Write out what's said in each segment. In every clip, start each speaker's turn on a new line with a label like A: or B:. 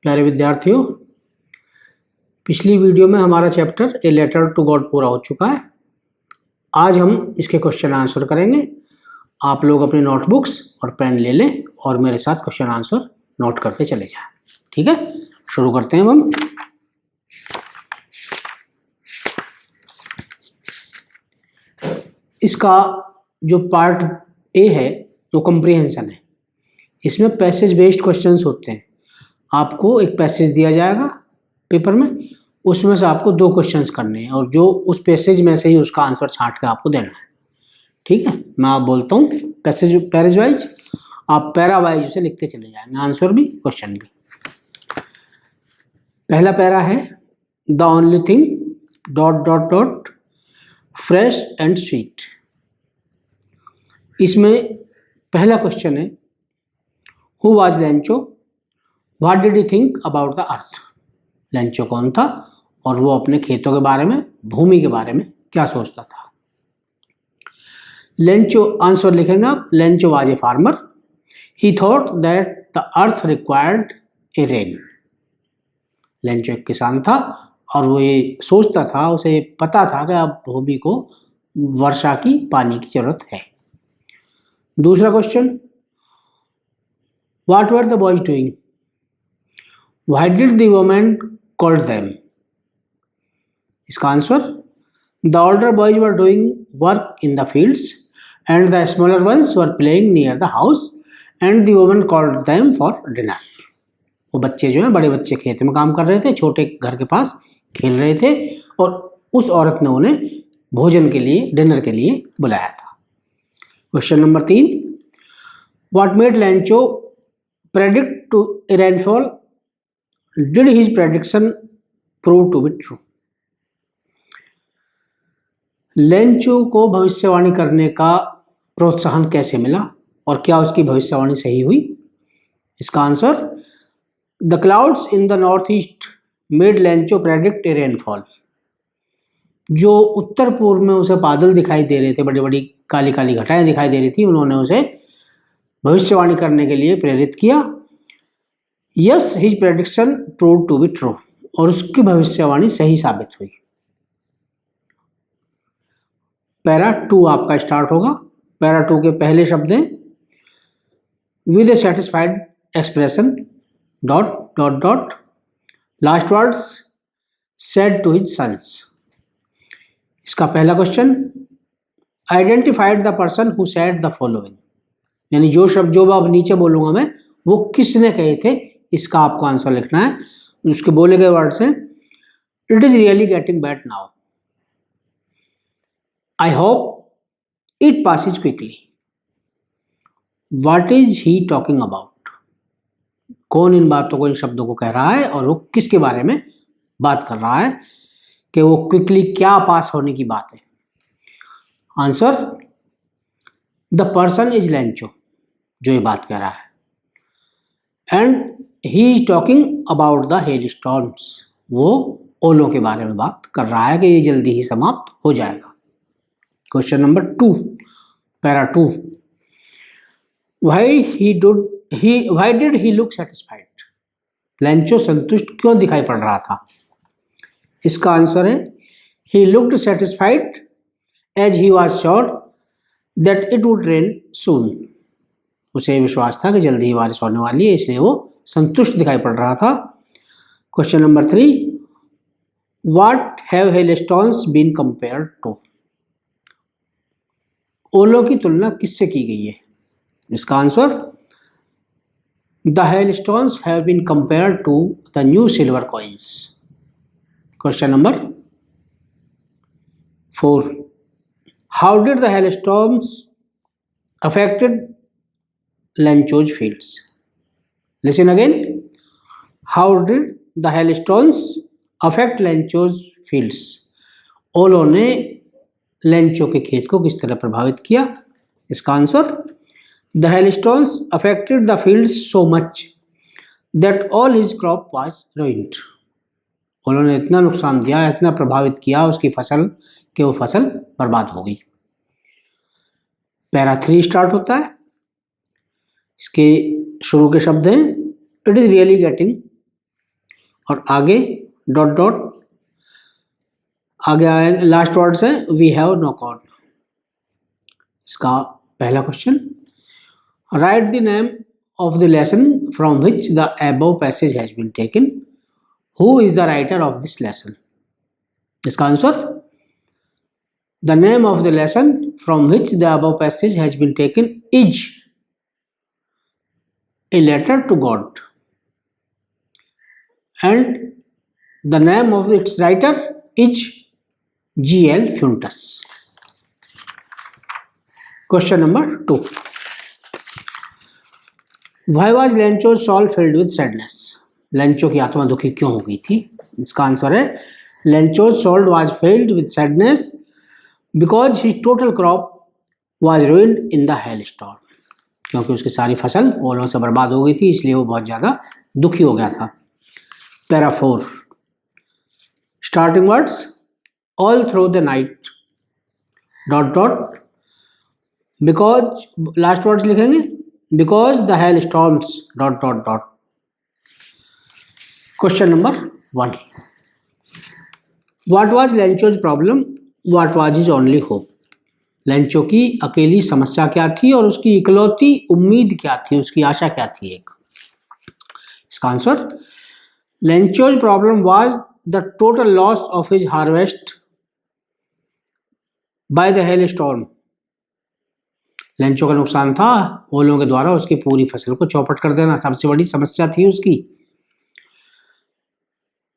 A: प्यारे विद्यार्थियों, पिछली वीडियो में हमारा chapter a letter to God पूरा हो चुका है। आज हम इसके क्वेश्चन आंसर करेंगे। आप लोग अपने नोटबुक्स और पेन ले लें और मेरे साथ क्वेश्चन आंसर नोट करते चले जाएं। ठीक है, शुरू करते हैं हम। इसका जो पार्ट ए है वो कंप्रीहेंशन है। इसमें पैसेज बेस्ड क्वेश्चंस होते हैं। आपको एक पैसेज दिया जाएगा पेपर में, उसमें से आपको 2 क्वेश्चंस करने हैं और जो उस पैसेज में से ही उसका आंसर छांट के आपको देना है। ठीक है, मैं आप बोलता हूँ पैसेज वाइज, आप पैरा वाइज उसे लिखते चले जाएंगे, आंसर भी क्वेश्चन भी। पहला पैरा है the only thing ... fresh and sweet. इसमें पहला क्वेश्चन है who was Lencho, what did he think about the earth. Lencho कौन था और वो अपने खेतों के बारे में, भूमि के बारे में क्या सोचता था। लेंचो, आंसर लिखेंगे आप, Lencho was a farmer, he thought that the earth required A rain. Lencho एक किसान था और वो ये सोचता था, उसे पता था कि अब भूमि को वर्षा की, पानी की जरूरत है। दूसरा question, what were the boys doing, why did the women called them. इसका answer, the older boys were doing work in the fields and the smaller ones were playing near the house and the women called them for dinner. वो बच्चे जो हैं, बड़े बच्चे खेत में काम कर रहे थे, छोटे घर के पास खेल रहे थे और उस औरत ने उन्हें भोजन के लिए, डिनर के लिए बुलाया था। Question number 3, what made Lencho predict to rainfall, did his prediction prove to be true. Lencho को भविष्यवाणी करने का प्रोत्साहन कैसे मिला और क्या उसकी भविष्यवाणी सही हुई। इसका answer, the clouds in the north east made Lencho predict A rainfall. जो उत्तर पूर्व में उसे बादल दिखाई दे रहे थे, बड़ी बड़ी काली काली घटाएं दिखाई दे रही थी, उन्होंने उसे भविष्यवाणी करने के लिए प्रेरित किया। Yes, his prediction prove to be true, और उसकी भविष्यवाणी सही साबित हुई। पैरा 2 आपका स्टार्ट होगा। पैरा 2 के पहले शब्द हैं with a satisfied expression ... last words said to his sons. इसका पहला question, identified the person who said the following. यानी जो शब्द, जो अब नीचे बोलूंगा मैं, वो किसने कहे थे, इसका आपको आंसर लिखना है। उसके बोले गए वर्ड्स हैं, it is really getting bad now, I hope it passes quickly, what is he talking about. कौन इन बातों को, इन शब्दों को कह रहा है और वो किसके बारे में बात कर रहा है कि वो क्विकली क्या पास होने की बात है। Answer, the person is Lencho, जो ये बात कह रहा है, and he is talking about the hail storms, वो ओलों के बारे में बात कर रहा है कि ये जल्दी ही समाप्त हो जाएगा। Question number 2, para 2, Why did he look satisfied? Lencho संतुष्ट क्यों दिखाई पड़ रहा था। इसका आंसर है, he looked satisfied as he was sure that it would rain soon. उसे विश्वास था कि जल्दी ही बारिश होने वाली है, इसलिए वो संतुष्ट दिखाई पड़ रहा था। Question number 3, what have hailstones been compared to? ओलों की तुलना किससे की गई है। इसका answer, the hailstones have been compared to the new silver coins. Question number 4, how did the hailstones affected Lencho's fields? Listen again. How did the hailstones affect Lencho's fields? ओलों ने लेंचो के खेत को किस तरह प्रभावित किया। इसका answer, the hailstones affected the fields so much that all his crop was ruined. उन्होंने इतना नुकसान दिया, इतना प्रभावित किया उसकी फसल कि वो फसल बर्बाद हो गई। पैरा 3 स्टार्ट होता है। इसके शुरू के शब्द हैं, इट इज रियली गेटिंग और आगे डॉट डॉट, आगे आए लास्ट वर्ड से वी हैव नो गॉड। इसका पहला question, write the name of the lesson from which the above passage has been taken. Who is the writer of this lesson? इसका answer, the name of the lesson from which the above passage has been taken is a letter to God, and the name of its writer is G.L. Fuentes. Question number 2. Why was Lencho's soul filled with sadness? Lencho की आत्मा दुखी क्यों हो गई थी? इसका answer है, Lencho's soul was filled with sadness because his total crop was ruined in the hailstorm. क्योंकि उसकी सारी फसल ओलों से बर्बाद हो गई थी, इसलिए वो बहुत ज़्यादा दुखी हो गया था। Para 4, starting words all through the night dot dot, because last words लिखेंगे because the hail storms dot dot dot. Question number 1, what was Lencho's problem, what was his only hope? Lencho की अकेली समस्या क्या थी और उसकी इकलौती उम्मीद क्या थी, उसकी आशा क्या थी? एक, इसका answer, Lencho's problem was the total loss of his harvest by the hell storm. Lencho का नुकसान था ओलों के द्वारा उसकी पूरी फसल को चौपट कर देना, सबसे बड़ी समस्या थी उसकी।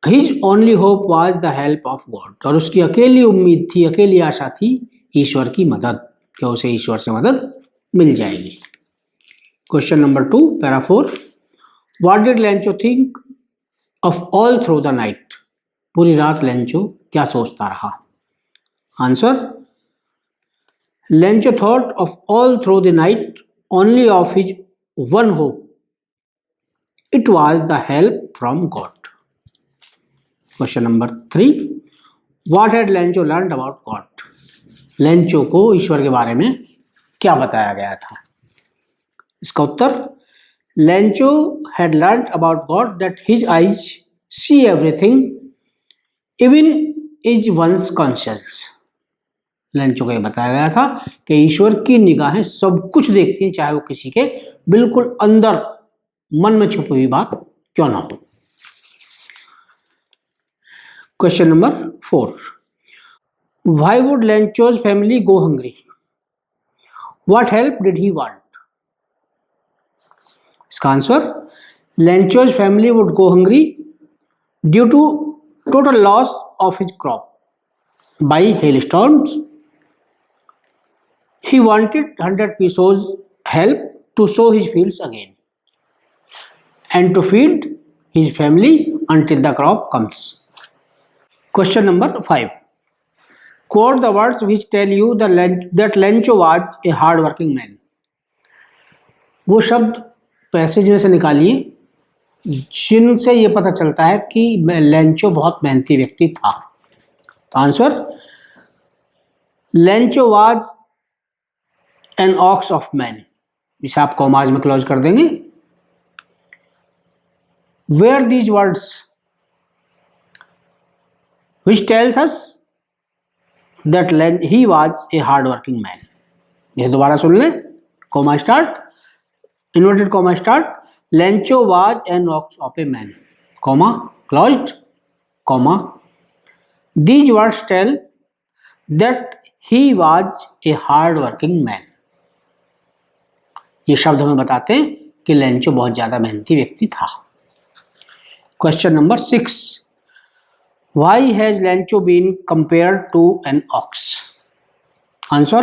A: His only hope was the help of God, और उसकी अकेली उम्मीद थी, अकेली आशा थी ईश्वर की मदद, क्या उसे ईश्वर से मदद मिल जाएगी। Question number 2, para 4, what did Lencho think of all through the night? पूरी रात लेंचो क्या सोचता रहा? Answer, Lencho thought of all through the night only of his one hope, it was the help from God. Question number 3, what had Lencho learned about God? Lencho को ईश्वर के बारे में क्या बताया गया था? इसका उत्तर, Lencho had learned about god that his eyes see everything even is once conscious. Lencho को यह बताया गया था कि ईश्वर की निगाहें सब कुछ देखती हैं, चाहे वो किसी के बिल्कुल अंदर मन में छुपी हुई बात क्यों ना हो। Question number 4, why would Lencho's family go hungry? What help did he want? इसका answer, Lencho's family would go hungry due to total loss of his crop by hailstorms. He wanted 100 pesos help to sow his fields again and to feed his family until the crop comes. Question number 5, quote the words which tell you that Lencho was a hard working man. वो शब्द passage में से निकालिए जिनसे ये पता चलता है कि लेंचो बहुत मेहनती व्यक्ति था। तो answer, Lencho was an ox of man. इसे आप कॉमाज में क्लोज कर देंगे। Where these words which tells us that he was a hard working man. ये दोबारा सुन लें, comma start, inverted comma start, Lencho was an ox of a man, comma closed, comma, these words tell that he was a hard working man. ये शब्द हमें बताते हैं कि Lencho बहुत ज्यादा मेहनती व्यक्ति था। Question number 6, why has Lencho been compared to an ox? Answer,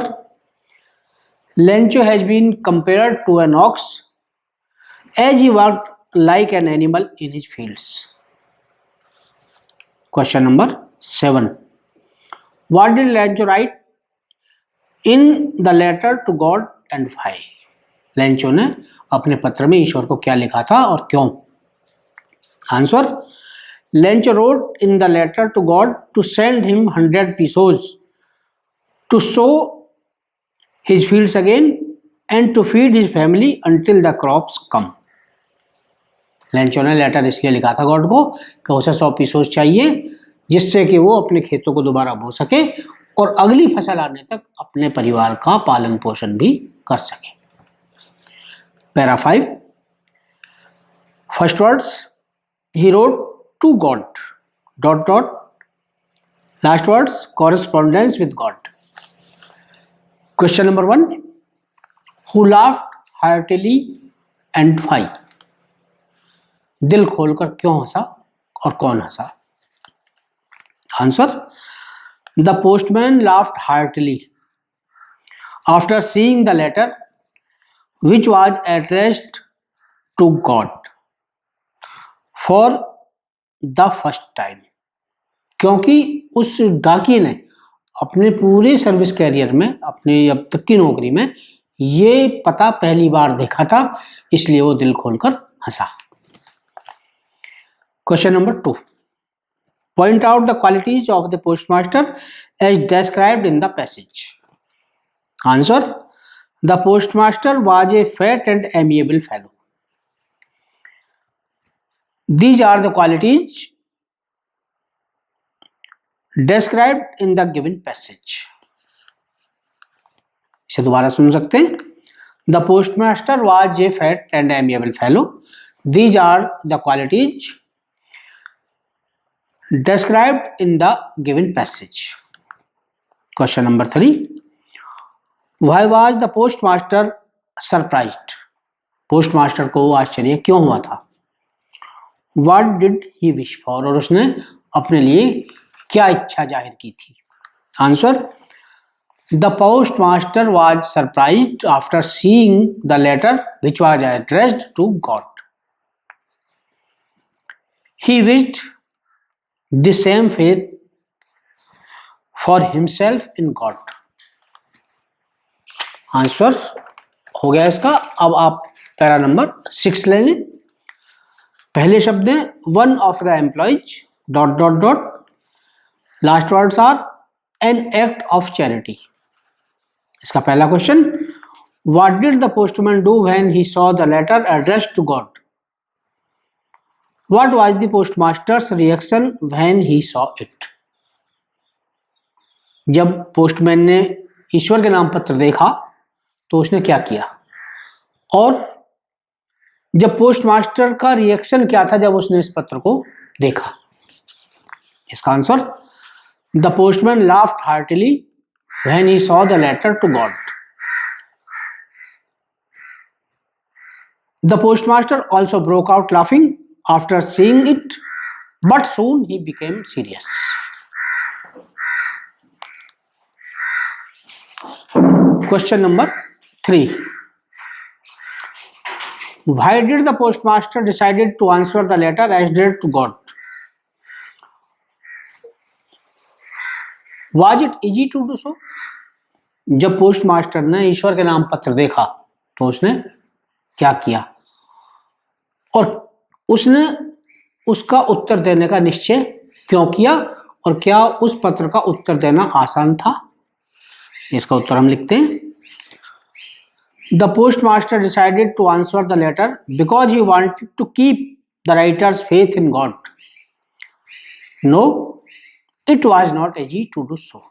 A: Lencho has been compared to an ox as he worked like an animal in his fields. Question number 7, what did Lencho write in the letter to God and why? Lencho ने अपने पत्र में ईश्वर को क्या लिखा था और क्यों? Answer, Lencho wrote in the letter to God to send him 100 pesos to sow his fields again and to feed his family until the crops come. Lencho ने लेटर इसलिए लिखा था गॉड को कि उसे 100 पीसोस चाहिए जिससे कि वो अपने खेतों को दोबारा बो सके और अगली फसल आने तक अपने परिवार का पालन पोषण भी कर सके। Para 5, first words, he wrote to god dot dot, last words correspondence with god. Question number 1, who laughed heartily and why? दिल खोलकर क्यों हंसा और कौन हंसा? Answer, the postman laughed heartily after seeing the letter which was addressed to God for the first time। क्योंकि उस डाकिये ने अपने पूरे सर्विस कैरियर में, अपनी अब तक की नौकरी में ये पता पहली बार देखा था, इसलिए वो दिल खोलकर हंसा। Question number 2, point out the qualities of the postmaster as described in the passage. Answer, the postmaster was a fat and amiable fellow. These are the qualities described in the given passage। इसे दोबारा सुन सकते हैं। The postmaster was a fat and amiable fellow. These are the qualities described in the given passage। Question number 3, Why was the postmaster surprised? Postmaster को आश्चर्य क्यों हुआ था? What did he wish for? और उसने अपने लिए क्या इच्छा जाहिर की थी? Answer, the postmaster was surprised after seeing the letter which was addressed to God. He wished the same faith for himself in God। Answer हो गया इसका। अब आप पैरा नंबर 6 ले लें। पहले शब्द है one of the employees dot dot dot, last words are an act of charity. इसका पहला question, what did the postman do when he saw the letter addressed to god? What was the postmaster's reaction when he saw it? जब postman ने ईश्वर के नाम पत्र देखा तो उसने क्या किया, और जब पोस्टमास्टर का रिएक्शन क्या था जब उसने इस पत्र को देखा? इसका answer, the postman laughed heartily when he saw the letter to God. The postmaster also broke out laughing after seeing it, but soon he became serious. Question number 3, why did the postmaster decided to answer the letter as addressed to God? Was it easy to do so? जब postmaster ने ईश्वर के नाम पत्र देखा तो उसने क्या किया, और उसने उसका उत्तर देने का निश्चय क्यों किया, और क्या उस पत्र का उत्तर देना आसान था? इसका उत्तर हम लिखते हैं। The postmaster decided to answer the letter because he wanted to keep the writer's faith in God. No, it was not easy to do so।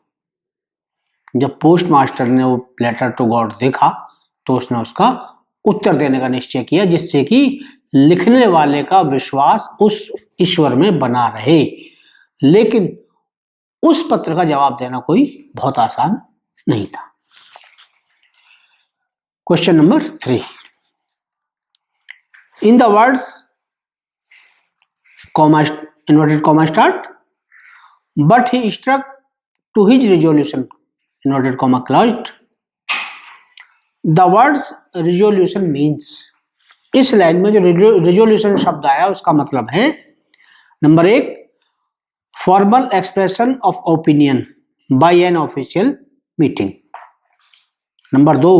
A: जब पोस्टमास्टर ने वो लेटर टू गॉड देखा तो उसने उसका उत्तर देने का निश्चय किया, जिससे कि लिखने वाले का विश्वास उस ईश्वर में बना रहे, लेकिन उस पत्र का जवाब देना कोई बहुत आसान नहीं था। Question number 3, in the words comma inverted comma start, but he stuck to his resolution inverted comma closed। the words resolution means, इस लाइन में जो resolution शब्द आया उसका मतलब है, number 1, formal expression of opinion by an official meeting। Number 2,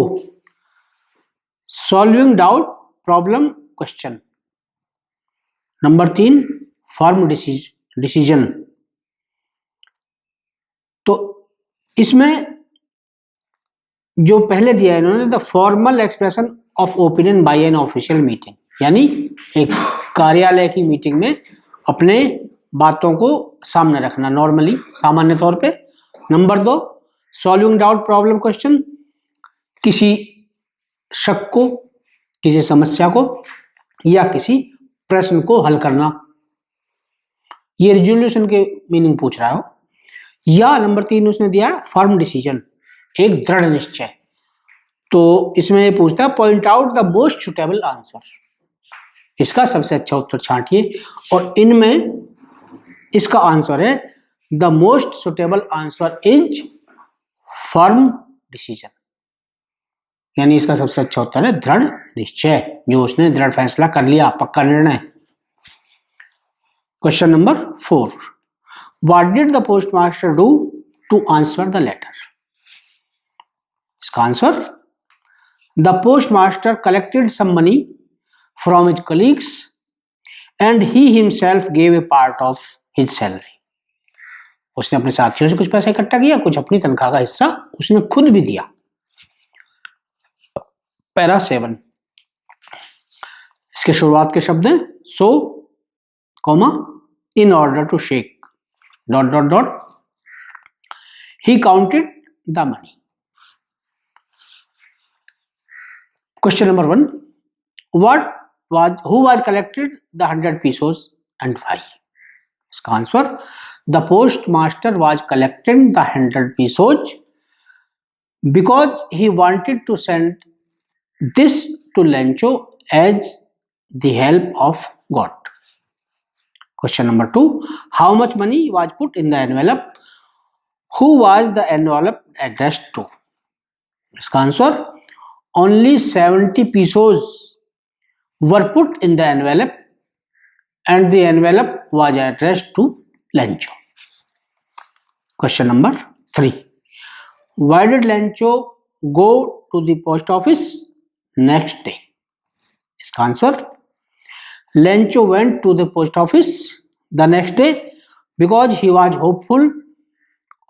A: solving doubt problem question। Number 3, form decision. तो इसमें जो पहले दिया है इन्होंने, the formal expression of opinion by an official meeting, यानी एक कार्यालय की मीटिंग में अपने बातों को सामने रखना, नॉर्मली, सामान्य तौर पे। Number 2, solving doubt problem question, किसी शक को, किसी समस्या को या किसी प्रश्न को हल करना, ये रिजोल्यूशन के मीनिंग पूछ रहा हो। या नंबर 3 उसने दिया फर्म डिसीजन, एक दृढ़ निश्चय। तो इसमें ये पूछता है point out the most suitable answer, इसका सबसे अच्छा उत्तर छांटिए। और इनमें इसका आंसर है the most suitable answer is firm decision, यानी इसका सबसे अच्छा उत्तर है दृढ़ निश्चय, जो उसने दृढ़ फैसला कर लिया, पक्का निर्णय। Question number 4, what did the postmaster do to answer the letter? इसका answer, the postmaster collected some money from his colleagues and he himself gave a part of his salary. उसने अपने साथियों से कुछ पैसा इकट्ठा किया, कुछ अपनी तनख्वाह का हिस्सा उसने खुद भी दिया। पैरा 7, इसके शुरुआत के शब्द हैं so, comma, in order to shake, dot dot dot, he counted the money. Question number 1, who was collected the 100 pesos and why? इसका answer, the postmaster was collecting the 100 pesos because he wanted to send this to Lencho as the help of God. Question number 2, how much money was put in the envelope? Who was the envelope addressed to? इसका answer, only 70 pesos were put in the envelope and the envelope was addressed to Lencho. Question number 3, why did Lencho go to the post office next day? इसका answer, Lencho went to the post office the next day because he was hopeful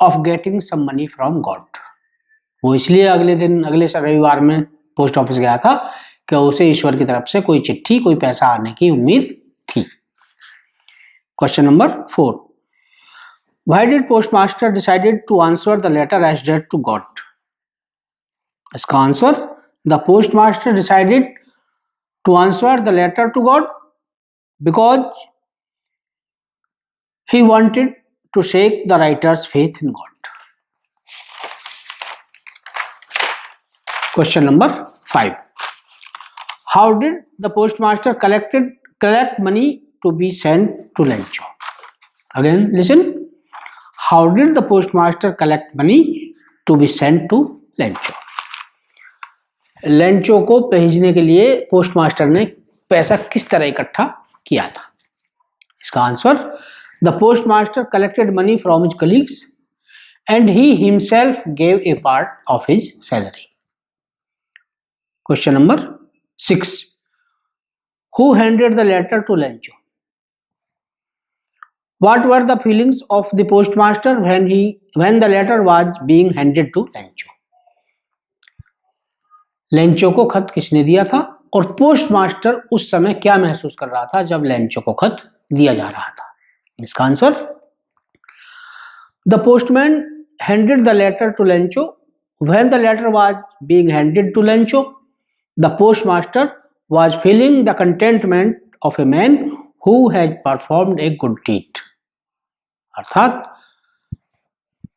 A: of getting some money from God. वो इसलिए अगले रविवार में post office गया था कि उसे ईश्वर की तरफ से कोई चिट्ठी, कोई पैसा आने की उम्मीद थी। Question number 4, why did postmaster decided to answer the letter addressed to god? इसका answer, the postmaster decided to answer the letter to god because he wanted to shake the writer's faith in god. Question number 5, how did the postmaster collect money to be sent to Lencho? Again listen, how did the postmaster collect money to be sent to Lencho? Lencho को भेजने के लिए postmaster ने पैसा किस तरह इकट्ठा किया था? इसका answer, the postmaster collected money from his colleagues and he himself gave a part of his salary. Question number 6, who handed the letter to Lencho? What were the feelings of the postmaster when the letter was being handed to Lencho? Lencho को खत किसने दिया था और postmaster उस समय क्या महसूस कर रहा था जब लेंचो को खत दिया जा रहा था? इसका answer, the postman handed the letter to Lencho. When the letter was being handed to Lencho, the postmaster was feeling the contentment of a man who has performed a good deed. अर्थात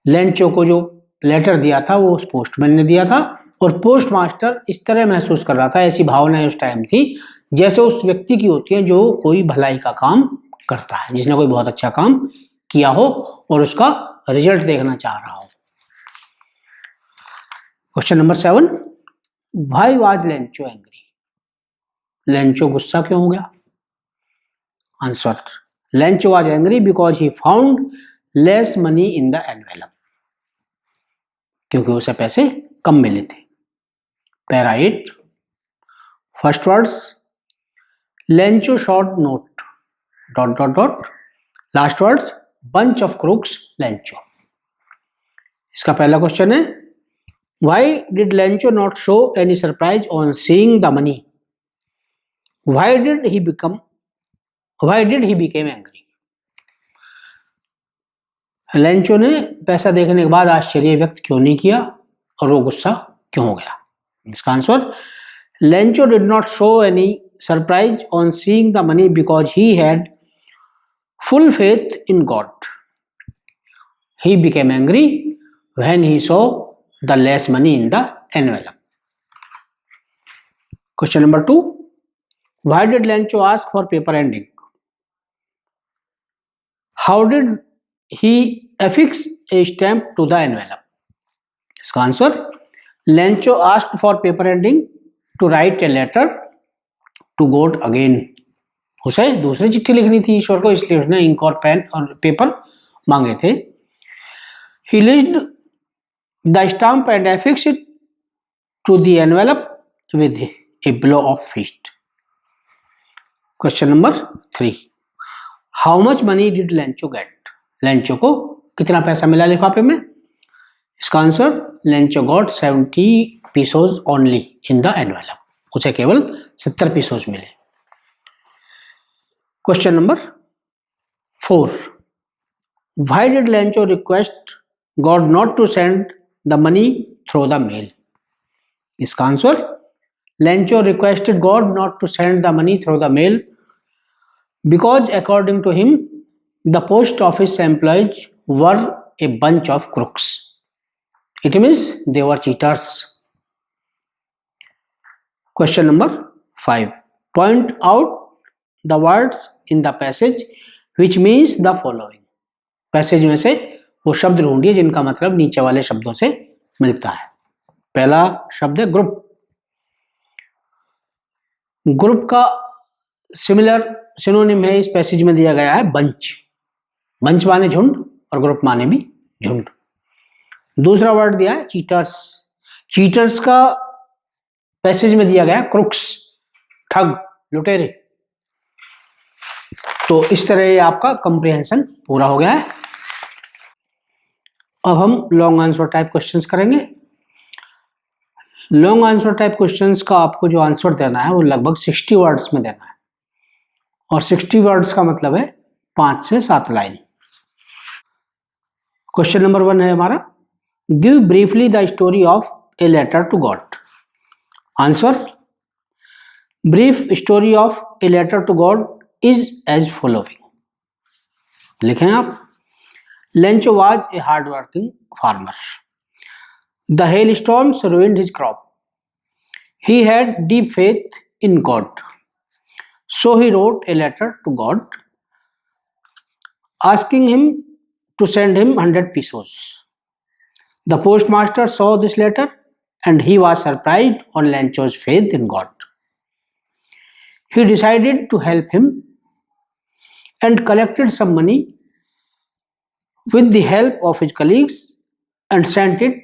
A: Lencho को जो letter दिया था वो उस postman ने दिया था और पोस्टमास्टर इस तरह महसूस कर रहा था, ऐसी भावनाएं उस टाइम थी जैसे उस व्यक्ति की होती है जो कोई भलाई का काम करता है, जिसने कोई बहुत अच्छा काम किया हो और उसका रिजल्ट देखना चाह रहा हो। Question number 7, Why was Lencho angry? Lencho गुस्सा क्यों हो गया? Answer, Lencho was angry because he found less money in the envelope. क्योंकि उसे पैसे कम मिले थे। Para 8, first words, Lencho short note, dot dot dot, last words, bunch of crooks Lencho. इसका पहला क्वेश्चन है, why did Lencho not show any surprise on seeing the money? Why did he become? Why did he became angry? Lencho ने पैसा देखने के बाद आश्चर्य व्यक्त क्यों नहीं किया और वो गुस्सा क्यों हो गया? इसका answer, Lencho did not show any surprise on seeing the money because he had full faith in God. He became angry when he saw the less money in the envelope. Question number 2. Why did Lencho ask for paper and ink? How did he affix a stamp to the envelope? इसका answer, Lencho asked for paper and ink to write a letter to God again. उसे दूसरी चिट्ठी लिखनी थी ईश्वर को, इसलिए उसने ink और पेन और पेपर मांगे थे. He laced the stamp and affixed it to the envelope with a blow of fist. Question number 3. How much money did Lencho get? Lencho को कितना पैसा मिला लिफाफे में? इसका answer, Lencho got 70 pesos only in the envelope. उसे केवल 70 pesos मिले. Question number 4. Why did Lencho request God not to send the money through the mail? इसका answer, Lencho requested God not to send the money through the mail because according to him the post office employees were a bunch of crooks. It means they were cheaters. Question number 5. Point out the words in the passage which means the following. Passage में से वो शब्द ढूंढिए जिनका मतलब नीचे वाले शब्दों से मिलता है. पहला शब्द है ग्रुप. ग्रुप का सिमिलर सिनोनिम है इस पैसेज में दिया गया है बंच. बंच माने झुंड और ग्रुप माने भी झुंड. दूसरा वर्ड दिया है चीटर्स. चीटर्स का पैसेज में दिया गया क्रुक्स, ठग, लुटेरे. तो इस तरह ये आपका कंप्रिहेंशन पूरा हो गया है. अब हम लॉन्ग आंसर टाइप क्वेश्चंस करेंगे. लॉन्ग आंसर टाइप क्वेश्चंस का आपको जो आंसर देना है वो लगभग 60 वर्ड्स में देना है. और 60 वर्ड्स का मतलब है 5 से 7 लाइन. क्वेश्चन नंबर 1 है हमारा, give briefly the story of a letter to God. Answer, brief story of a letter to God is as following. लिखें आप. Lencho was a hard-working farmer. The hailstorms ruined his crop. He had deep faith in God. So he wrote a letter to God asking him to send him 100 pesos. The postmaster saw this letter and he was surprised on Lencho's faith in God. He decided to help him and collected some money with the help of his colleagues and sent it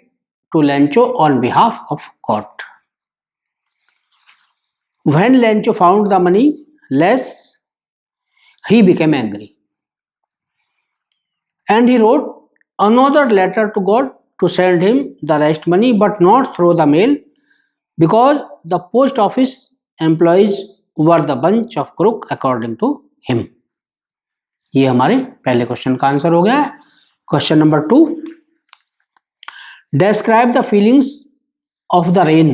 A: to Lencho on behalf of God. When Lencho found the money less, he became angry. And he wrote another letter to God to send him the rest money, but not through the mail, because the post office employees were the bunch of crook according to him. ये हमारे पहले question का answer हो गया है. Question number 2, describe the feelings of the rain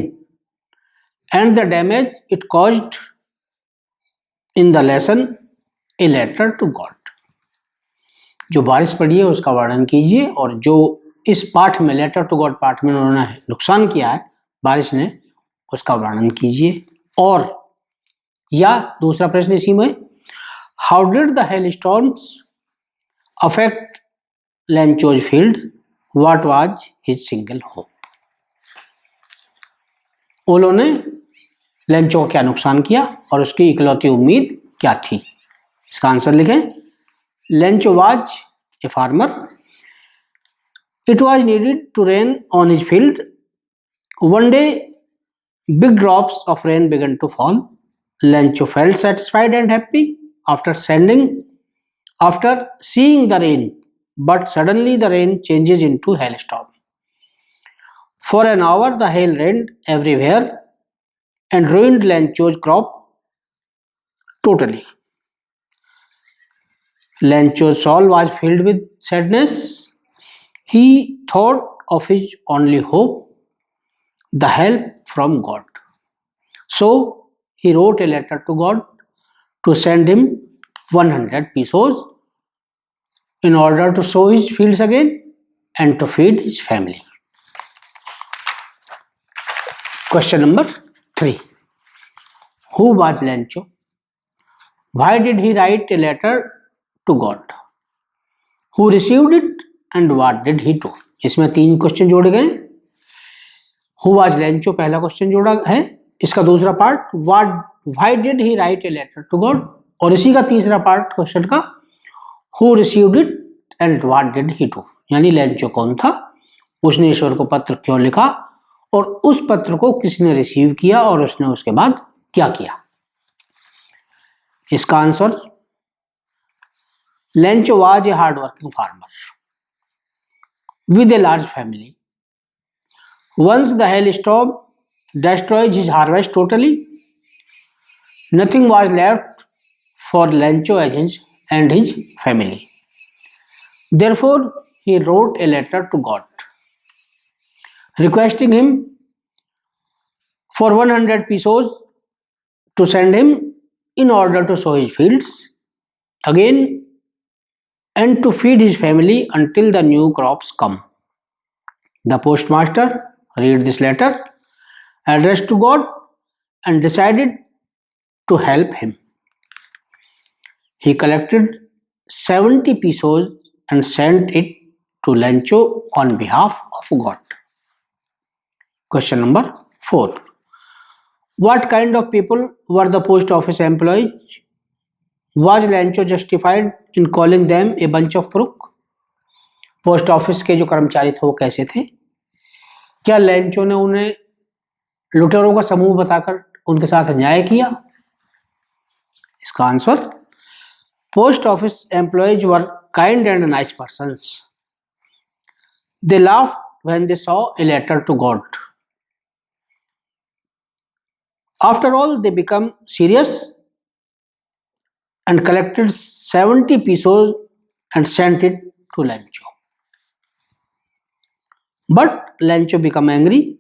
A: and the damage it caused in the lesson a letter to God. जो बारिश पड़ी है उसका वर्णन कीजिए और जो इस पाठ में लेटर टू गॉड पाठ में उन्होंने नुकसान किया है बारिश ने उसका वर्णन कीजिए. और या दूसरा प्रश्न इसी में, how did the hailstorms affect Lencho's field? What was his single hope? ओलो ने लेंचो को क्या नुकसान किया और उसकी इकलौती उम्मीद क्या थी? इसका आंसर लिखें. Lencho was a farmer. It was needed to rain on his field. One day, big drops of rain began to fall. Lencho felt satisfied and happy after seeing the rain, but suddenly the rain changes into hailstorm. For an hour the hail rained everywhere and ruined Lencho's crop. totally. Lencho's soul was filled with sadness. He thought of his only hope, the help from God. So he wrote a letter to God to send him 100 pesos in order to sow his fields again and to feed his family. Question number 3. Who was Lencho? Why did he write a letter to God? Who received it and what did he do? इसमें 3 question जोड़े गए. Who was Lencho पहला question जोड़ा है. इसका दूसरा part why did he write a letter to God, और इसी का तीसरा पार्ट क्वेश्चन का who received it and what did he do, यानी लेंचो कौन था, उसने ईश्वर को पत्र क्यों लिखा और उस पत्र को किसने रिसीव किया और उसने उसके बाद क्या किया. इसका answer, Lencho was a hard working farmer with a large family. Once the hailstorm destroyed his harvest totally, nothing was left for Lencho and his family. Therefore, he wrote a letter to God, requesting him for 100 pesos to send him in order to sow his fields again and to feed his family until the new crops come. The postmaster read this letter addressed to God and decided to help him. He collected 70 pesos and sent it to Lencho on behalf of God. Question number 4. What kind of people were the post office employees? Was Lencho justified in calling them a bunch of crook? Post office के जो कर्मचारी थे वो कैसे थे? क्या Lencho ने उन्हें लुटेरों का समूह बताकर उनके साथ अन्याय किया? इसका answer, post office employees were kind and nice persons. They laughed when they saw a letter to God. After all they become serious and collected 70 pesos and sent it to Lencho. But Lencho became angry.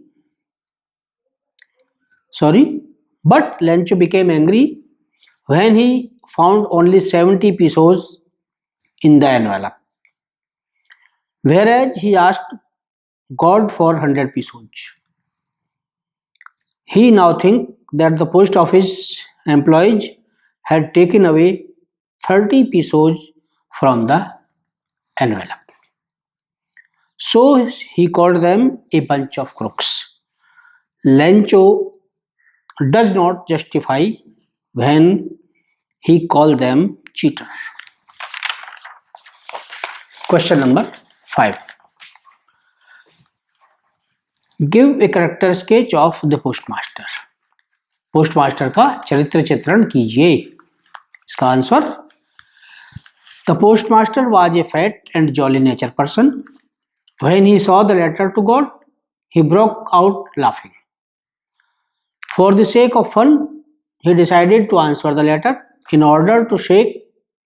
A: became angry when he found only 70 pesos in the envelope, whereas he asked God for 100 pesos. He now thinks that the post office employees had taken away 30 pesos from the envelope. So he called them a bunch of crooks. Lencho does not justify when he called them cheaters. Question number 5. Give a character sketch of the postmaster. Postmaster का चरित्र चित्रण कीजिए. इसका answer, the postmaster was a fat and jolly nature person. When he saw the letter to God he broke out laughing. For the sake of fun he decided to answer the letter in order to shake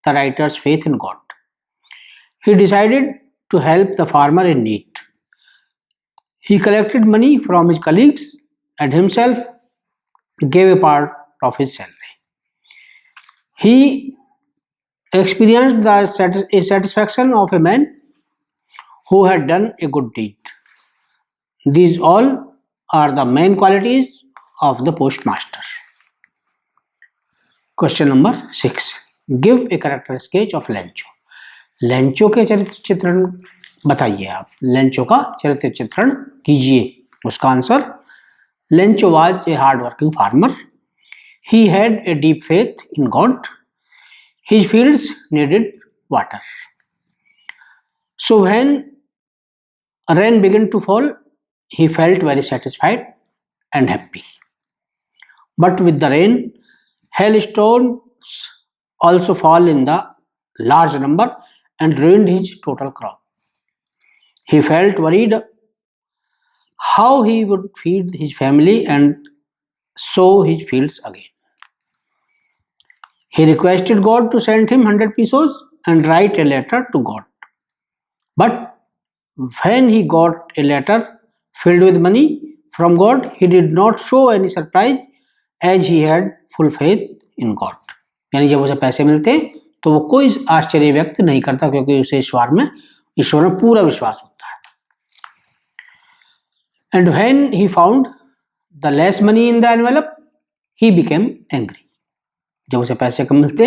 A: the writer's faith in God. He decided to help the farmer in need. He collected money from his colleagues and himself gave a part of his salary. He experienced the satisfaction of a man who had done a good deed. These all are the main qualities of the postmaster. Question number 6. Give a character sketch of Lencho. Lencho के चरित्र चित्रण बताइए. आप Lencho का चरित्र चित्रण कीजिए. उसका answer, Lencho was a hard working farmer. He had a deep faith in God. His fields needed water. So when rain began to fall, he felt very satisfied and happy. But with the rain, hailstones also fall in the large number and ruined his total crop. He felt worried how he would feed his family and sow his fields again. He requested God to send him 100 pesos and write a letter to God. But when he got a letter filled with money from God, he did not show any surprise as he had full faith in God. यानी जब उसे पैसे मिलते तो वो कोई आश्चर्य व्यक्त नहीं करता, क्योंकि उसे ईश्वर में पूरा विश्वास होता है. And when he found the less money in the envelope, he became angry. जब उसे पैसे कम मिलते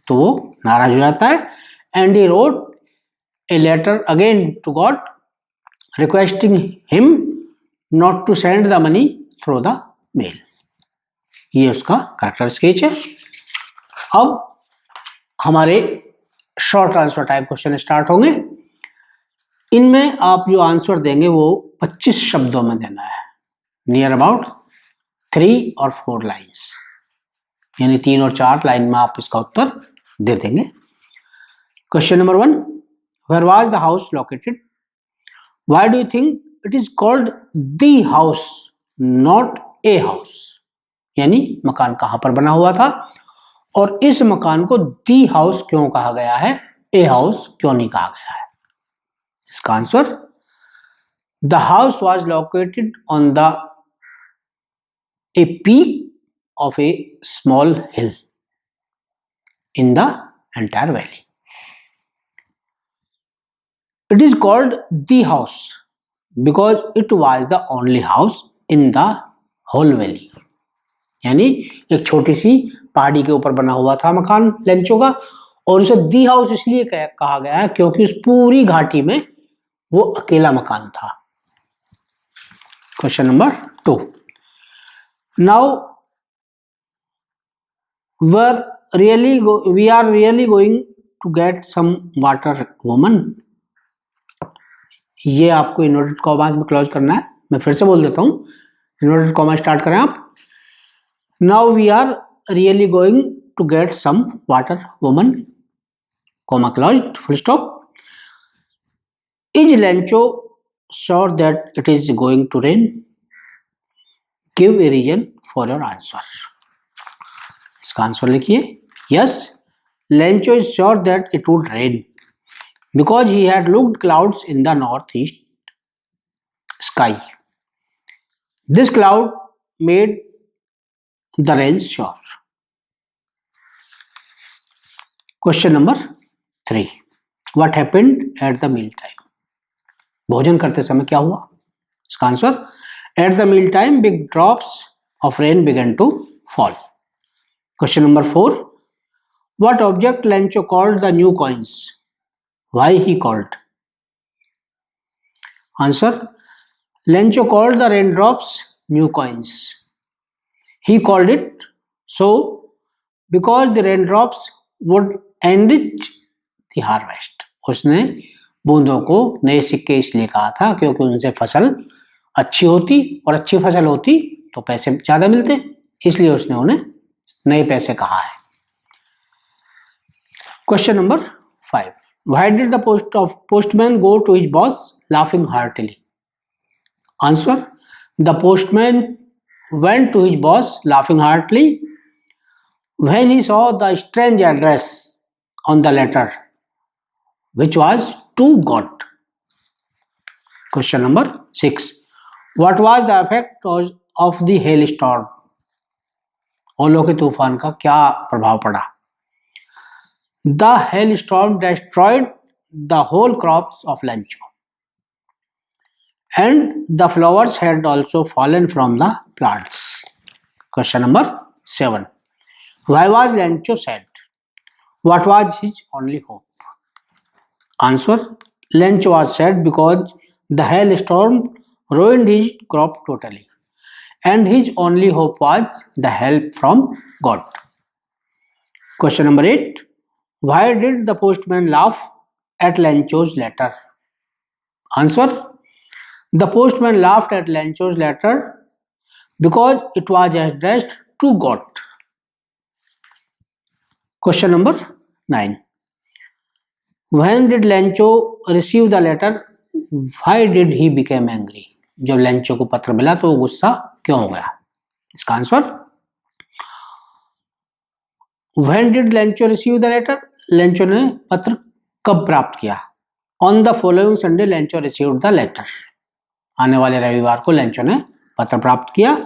A: तो वो नाराज हो जाता है. And he wrote a letter again to God requesting him not to send the money through the mail. ये उसका कैरेक्टर स्केच है. अब हमारे short answer type question start होंगे. इनमें आप जो आंसर देंगे वो 25 शब्दों में देना है, नियर अबाउट 3 और 4 लाइन्स, यानी 3 और 4 लाइन में आप इसका उत्तर दे देंगे. Question number 1, where was the house located? Why do you think it is called the house not a house? यानी मकान कहां पर बना हुआ था और इस मकान को द हाउस क्यों कहा गया है, ए हाउस क्यों नहीं कहा गया है? इसका answer, the house was located on the a peak of a small hill in the entire valley. It is called the house because it was the only house in the whole valley. यानी एक छोटी सी पहाड़ी के ऊपर बना हुआ था मकान लेंचो का, और उसे दी हाउस इसलिए कहा गया है क्योंकि उस पूरी घाटी में वो अकेला मकान था. Question number 2, now we are really going to get some water, woman. ये आपको इन्वर्टेड कॉमा में क्लोज करना है. मैं फिर से बोल देता हूं, इन्वर्टेड कॉमा स्टार्ट करें आप. Now we are really going to get some water, woman, comma closed, full stop. Is Lencho sure that it is going to rain? Give a reason for your answer. इसका answer लिखिए. Yes, Lencho is sure that it would rain because he had looked clouds in the northeast sky. This cloud made the rain sure. Question number 3, what happened at the meal time? भोजन करते समय क्या हुआ? इसका answer, at the meal time big drops of rain began to fall. Question number 4, what object Lencho called the new coins? Why he called? Answer, Lencho called the raindrops new coins. He called it so because the raindrops would enrich the harvest. उसने बूंदों को नए सिक्के इसलिए कहा था क्योंकि उनसे फसल अच्छी होती, और अच्छी फसल होती तो पैसे ज्यादा मिलते, इसलिए उसने उन्हें नए पैसे कहा है. Question number 5, why did the postman go to his boss laughing heartily? Answer, the postman went to his boss laughing heartily when he saw the strange address on the letter, which was to God. Question number 6, what was the effect of the hailstorm? ओलों के तूफान का क्या प्रभाव पड़ा? The hailstorm destroyed the whole crops of Lencho, and the flowers had also fallen from the plants. Question number 7, why was Lencho sad? What was his only hope? Answer, Lencho was sad because the hailstorm ruined his crop totally, and his only hope was the help from God. Question number 8, why did the postman laugh at Lencho's letter? Answer, the postman laughed at Lencho's letter because it was addressed to God. Question number 9, when did Lencho receive the letter? Why did he become angry? जब Lencho को पत्र मिला तो वो गुस्सा क्यों हो गया? इसका answer, when did Lencho receive the letter, लेंचो ने पत्र कब प्राप्त किया? On the following Sunday Lencho received the letter, आने वाले रविवार को लेंचो ने पत्र प्राप्त किया।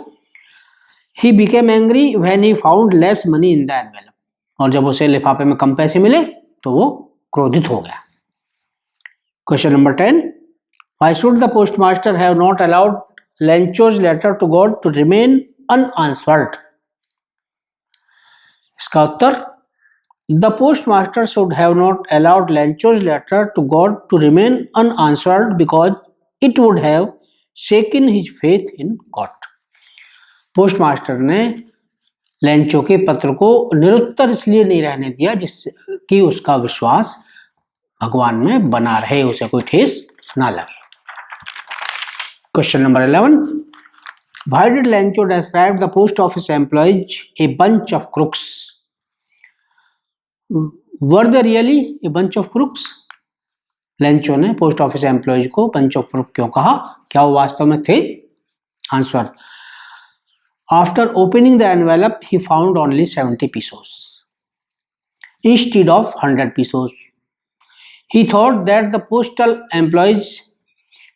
A: He became angry when he found less money in the envelope, और जब उसे लिफाफे में कम पैसे मिले तो वो क्रोधित हो गया। Question number 10, why should the postmaster have not allowed Lencho's letter to god to remain unanswered? इसका उत्तर, the postmaster should have not allowed Lencho's letter to god to remain unanswered because it would have shaken his faith in god. Postmaster ने Lencho के पत्र को निरुत्तर इसलिए नहीं रहने दिया जिससे कि उसका विश्वास भगवान में बना रहे, उसे कोई ठेस ना लगे। Question number 11, why did Lencho describe the post office employees a bunch of crooks? Were they really a bunch of crooks? Lencho ने पोस्ट ऑफिस एम्प्लॉइज को बंच ऑफ क्रुक क्यों कहा? क्या वो वास्तव में थे? Answer, after opening the envelope he found only 70 pesos instead of 100 pesos. He thought that the postal employees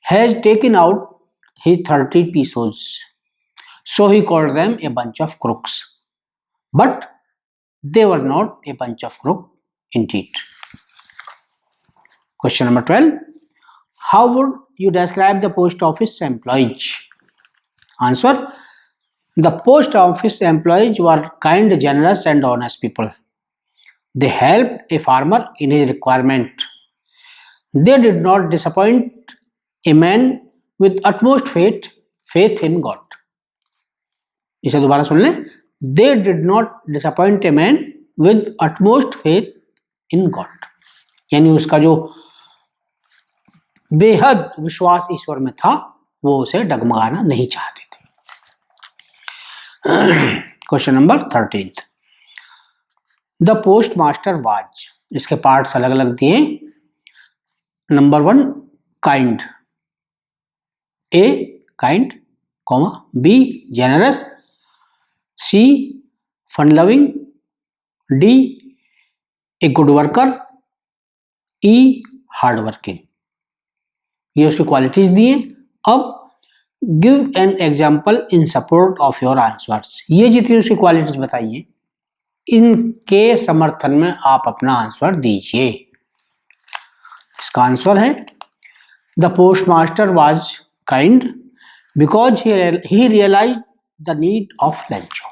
A: has taken out his 30 pesos, so he called them a bunch of crooks. But they were not a bunch of crooks indeed. Question number 12, how would you describe the post office employees? Answer, the post office employees were kind, generous and honest people. They helped a farmer in his requirement. They did not disappoint a man with utmost faith in God. इसे दोबारा सुन लें, they did not disappoint a man with utmost faith in God, यानी उसका जो बेहद विश्वास ईश्वर में था वो उसे डगमगाना नहीं चाहते थे। Question number 13, the post master was, इसके पार्ट्स अलग अलग दिए। Number 1, kind, A kind, comma, B generous, C fun loving, D a good worker, E hard working. ये उसकी क्वालिटीज दिए। अब give an example in support of your answers, ये जितनी उसकी क्वालिटीज बताइए इनके समर्थन में आप अपना आंसर दीजिए। इसका आंसर है, the post master was kind because he realize the need of Lencho.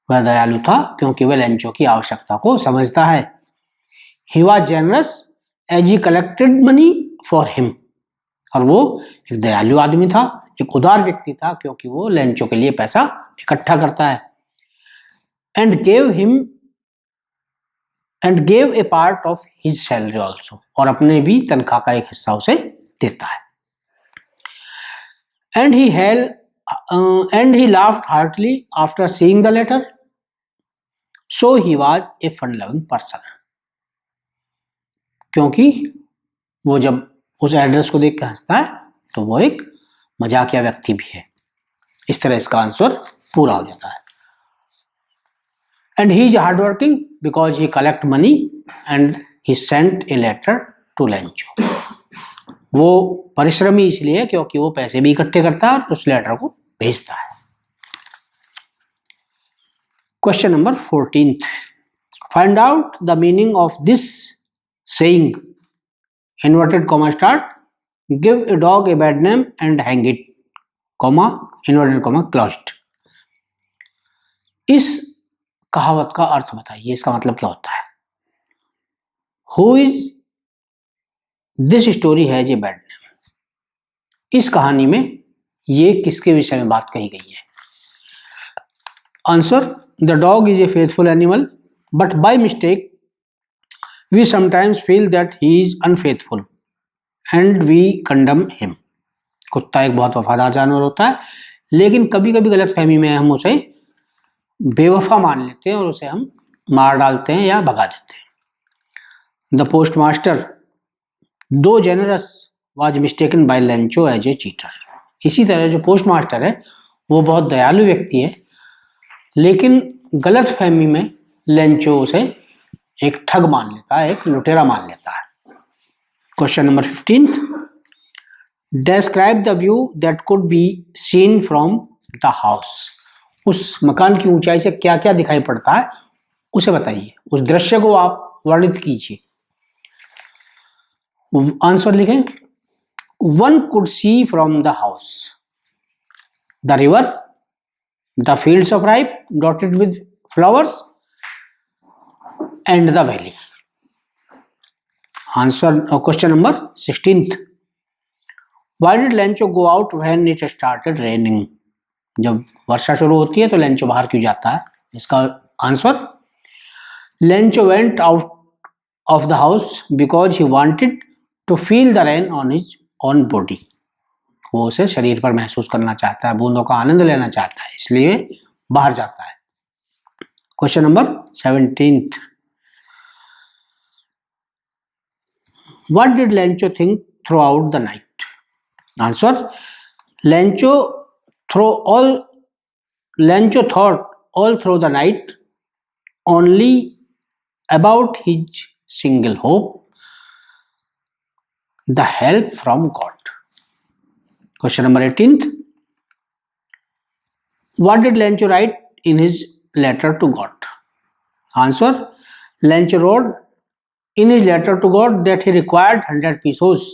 A: वह दयालु था क्योंकि वह लेंचो की आवश्यकता को समझता है। He was generous as he collected money for him, और वो एक दयालु आदमी था, एक उदार व्यक्ति था क्योंकि वो लेंचो के लिए पैसा इकट्ठा करता है। And gave a part of his salary also, और अपने भी तनख्वाह का एक हिस्सा उसे देता है। And he laughed heartily after seeing the letter, so he was a fun loving person, क्योंकि वो जब उस एड्रेस को देख के हंसता है तो वो एक मजाकिया व्यक्ति भी है। इस तरह इसका आंसर पूरा हो जाता है। And he is hard working because he collect money and he sent a letter to Lencho. वो परिश्रमी इसलिए है क्योंकि वो पैसे भी इकट्ठे करता है और उस लेटर को भेजता है। Question number 14, find out the meaning of this saying, inverted comma start, give a dog a bad name and hang it, comma, inverted comma closed। इस कहावत का अर्थ बताइए, इसका मतलब क्या होता है? Who is this story has a bad name? इस कहानी में ये किसके विषय में बात कही गई है? Answer, the dog is a faithful animal but by mistake we sometimes feel that he is unfaithful and we condemn him। कुत्ता एक बहुत वफादार जानवर होता है लेकिन कभी कभी गलतफहमी में हम उसे बेवफा मान लेते हैं और उसे हम मार डालते हैं या भगा देते हैं। The post master though generous was mistaken by Lencho as a cheater. इसी तरह जो पोस्ट मास्टर है वो बहुत दयालु व्यक्ति है, लेकिन गलत फहमी में लेंचो उसे एक ठग मान लेता है, एक लुटेरा मान लेता है। Question number 15, describe the view that could be seen from the house. उस मकान की ऊंचाई से क्या क्या दिखाई पड़ता है उसे बताइए, उस दृश्य को आप वर्णित कीजिए। आंसर लिखें। One could see from the house the river, the fields of ripe dotted with flowers and the valley. Answer question number 16, why did Lencho go out when it started raining. जब वर्षा शुरू होती है तो Lencho बाहर क्यों जाता है? इसका answer, Lencho went out of the house because he wanted to feel the rain on his on body. वो उसे शरीर पर महसूस करना चाहता है, बूंदों का आनंद लेना चाहता है, इसलिए बाहर जाता है। Question number 17, what did Lencho think through out the night. Answer, Lencho thought all through the night only about his single hope, the help from God. Question number 18th, what did Lencho write in his letter to God? Answer, Lencho wrote in his letter to God that he required 100 pesos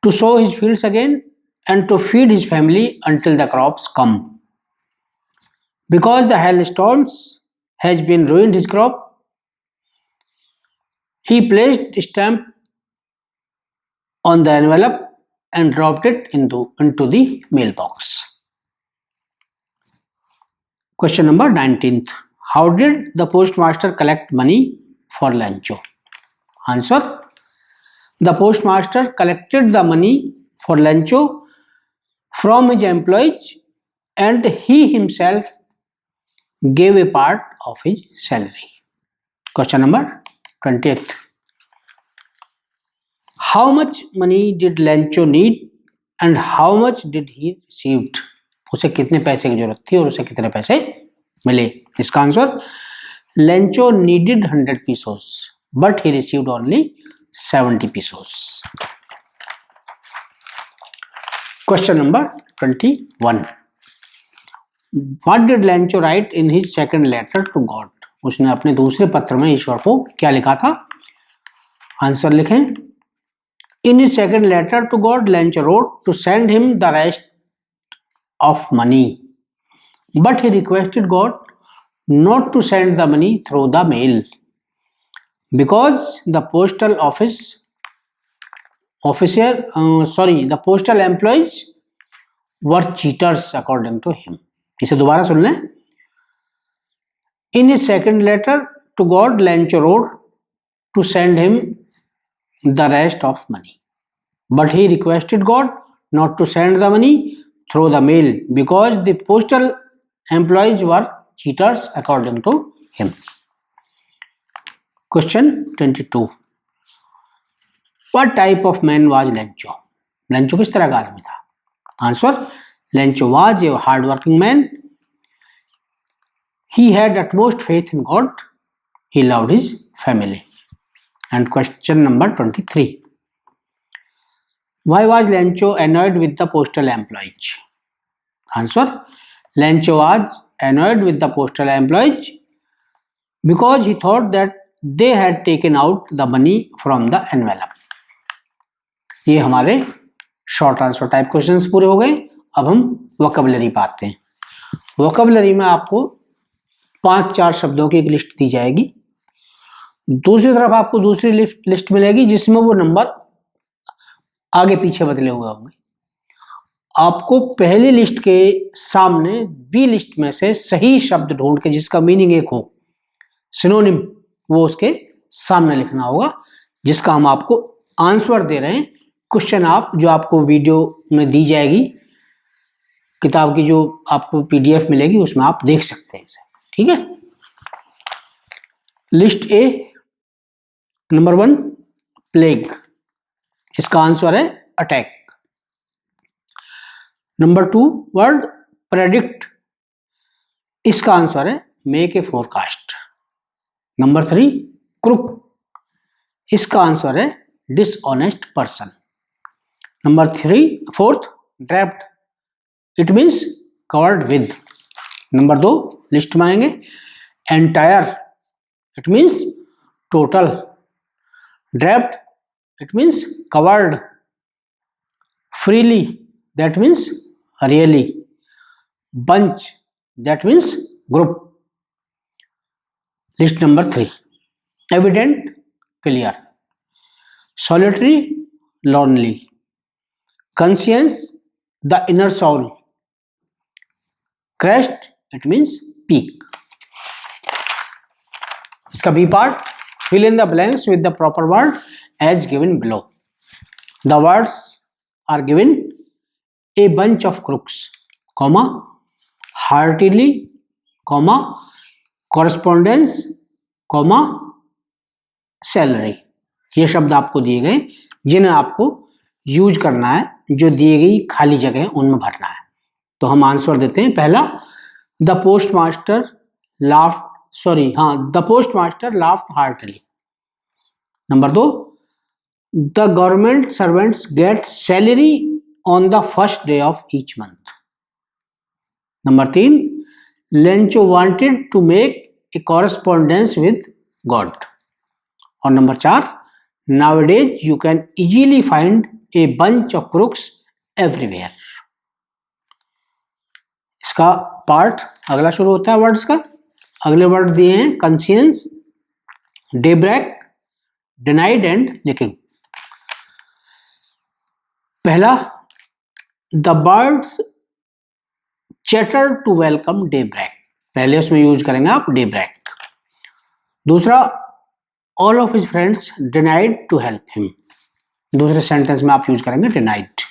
A: to sow his fields again and to feed his family until the crops come. Because the hailstorms has been ruined his crop, he placed a stamp on the envelope and dropped it into the mailbox. Question number 19th, how did the postmaster collect money for Lencho? Answer, the postmaster collected the money for Lencho from his employees and he himself gave a part of his salary. Question number 20th, how much money did Lencho need and how much did he received? उसे कितने पैसे की जरूरत थी और उसे कितने पैसे मिले? इसका answer, Lencho needed 100 pesos but he received only 70 pesos. Question number 21, what did Lencho write in his second letter to God? उसने अपने दूसरे पत्र में ईश्वर को क्या लिखा था? आंसर लिखें। In his second letter to God, Lencho wrote to send him the rest of money, but he requested God not to send the money through the mail because the postal employees were cheaters according to him. इसे दोबारा सुन लें। In his second letter to God, Lencho wrote to send him the rest of money, but he requested God not to send the money through the mail because the postal employees were cheaters according to him. Question 22, what type of man was Lencho? Lencho किस तरह का आदमी था? Answer, Lencho was a hard-working man. He had utmost faith in God. He loved his family. And question number 23, why was Lencho annoyed with the postal employees? Answer, Lencho was annoyed with the postal employees because he thought that they had taken out the money from the envelope. ये हमारे short answer type questions पूरे हो गए। अब हम vocabulary पे आते हैं। वोकैबुलरी में आपको 5-4 शब्दों की एक लिस्ट दी जाएगी, दूसरी तरफ आपको दूसरी लिस्ट मिलेगी जिसमें वो नंबर आगे पीछे बदले हुए होंगे। आपको पहली लिस्ट के सामने बी लिस्ट में से सही शब्द ढूंढ के जिसका मीनिंग एक हो, सिनोनिम, वो उसके सामने लिखना होगा, जिसका हम आपको आंसर दे रहे हैं। क्वेश्चन आप जो आपको वीडियो में दी जाएगी, किताब की जो आपको पीडीएफ मिलेगी उसमें आप देख सकते हैं इसे। ठीक है, लिस्ट ए, नंबर 1 प्लेग, इसका आंसर है अटैक। नंबर 2 वर्ड प्रेडिक्ट, इसका आंसर है make a forecast. Number 3 crook, इसका आंसर है dishonest person. Number 4 draped, it means covered with. Number 2 list में आएंगे entire, it means total. Draped, it means covered. Freely, that means really. Bunch, that means group. List number 3 evident, clear. Solitary, lonely. Conscience, the inner soul. Crest, it means peak. इसका B part, fill in the blanks with the proper word as given below. The words are given a bunch of crooks, comma, heartily, comma, correspondence, comma, salary. ये शब्द आपको दिए गए जिन्हें आपको use करना है, जो दिए गई खाली जगह उनमें भरना है। तो हम आंसर देते हैं। पहला the post master laughed heartily. Number 2 the government servants get salary on the first day of each month. Number 3 Lencho wanted to make a correspondence with God. और number 4 nowadays you can easily find a bunch of crooks everywhere. इसका part अगला शुरू होता है words का। अगले word दिए हैं कंसियंस, डेब्रेक, डिनाइड एंड लिकिंग। पहला The birds chatter to welcome daybreak, पहले उसमें यूज करेंगे आप daybreak। दूसरा all of his friends denied to help him, दूसरे सेंटेंस में आप यूज करेंगे denied।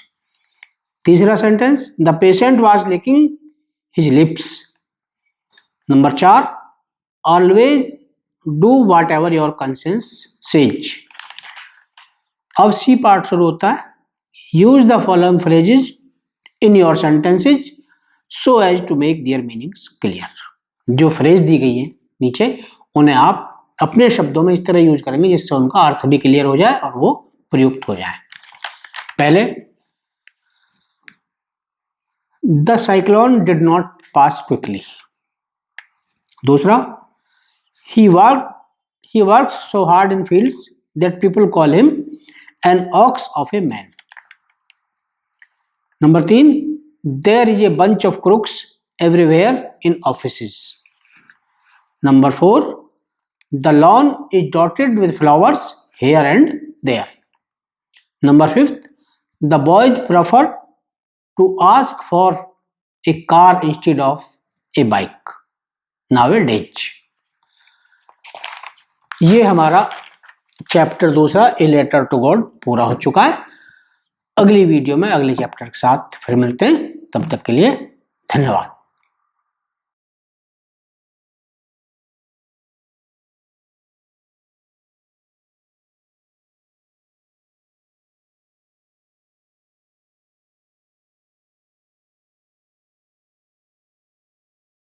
A: तीसरा sentence the patient was licking his lips। Number 4 always do whatever your conscience says। अब सी पार्ट शुरू होता है। Use the following phrases in your sentences so as to make their meanings clear। जो phrase दी गई है नीचे उन्हें आप अपने शब्दों में इस तरह यूज करेंगे जिससे उनका अर्थ भी क्लियर हो जाए और वो प्रयुक्त हो जाए। पहले the cyclone did not pass quickly. दूसरा he works so hard in fields that people call him an ox of a man। Number 3 there is a bunch of crooks everywhere in offices। Number 4 the lawn is dotted with flowers here and there। Number 5 the boys prefer to ask for a car instead of a bike nowadays। ये हमारा chapter दूसरा ए letter to God पूरा हो चुका है। अगली video में अगले चैप्टर के साथ फिर मिलते हैं, तब तक के लिए धन्यवाद।